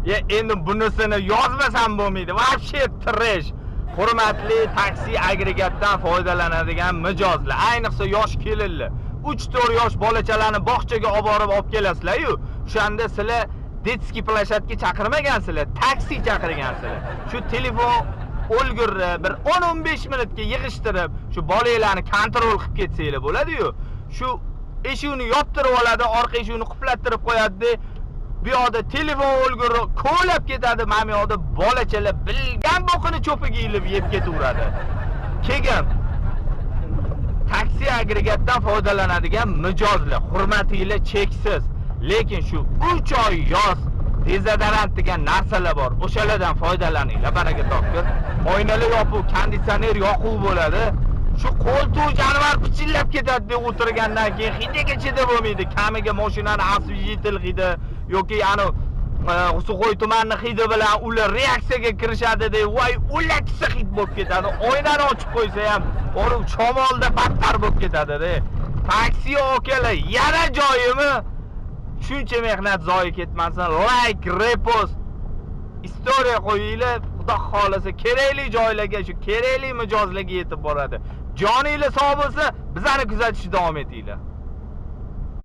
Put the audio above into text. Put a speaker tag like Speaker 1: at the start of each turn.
Speaker 1: Endi bunisini yozmasam bo'lmaydi. Вообще trash. Hurmatli taksi agregatdan foydalanadigan mijozlar, ayniqsa yosh kelinlar, 3-4 yosh bolachalarni bog'chaga olib kelasizlar-yu, o'shanda sizlar detskiy plashadga chaqirmagansizlar, taksi chaqirgansizlar. Shu telefon o'lgurni bir 10-15 minutga yig'ishtirib, shu bolalarni kontrol qilib ketsanglar bo'ladi-yu. Shu eshikni yoptirib oladi, orqa eshikni quflattirib qo'yadi. Bu yoqda telefon o'lguri ko'lab ketadi, mana bu yoqda bolachalar bilgan boqini cho'piga ilib yeb ketaveradi. Keyin taksi agregatdan foydalanadigan mijozlar, hurmatinglar cheksiz. Lekin shu 3 oy yoz dezodorant degan narsalar bor. O'shalardan foydalaninglar, baraka topgur. Oynalar yopiq, konditsioner yoquv bo'ladi. Shu qo'ltuq jonivar pichillab ketadi deb o'tirgandan keyin hidiga chidab bo'lmaydi. Kamiga mashinani asvijitel hidi yoki ani G'usuqo'y tumanining hidi bilan ular reaksiyaga kirishadi deb, voy o'laksa hid bo'lib ketadi. Oynani ochib qo'ysa ham, o'rib shamolda battar bo'lib ketadi-da. Taksi okalar, yana joyimi? Shuncha mehnat zoyi ketmasin. Like, repost, istoriya qo'yinglar. Xudo xolasa kerakli joylarga, shu kerakli mijozlarga yetib boradi. Joninglar sog' bo'lsa, bizani kuzatishda davom etinglar.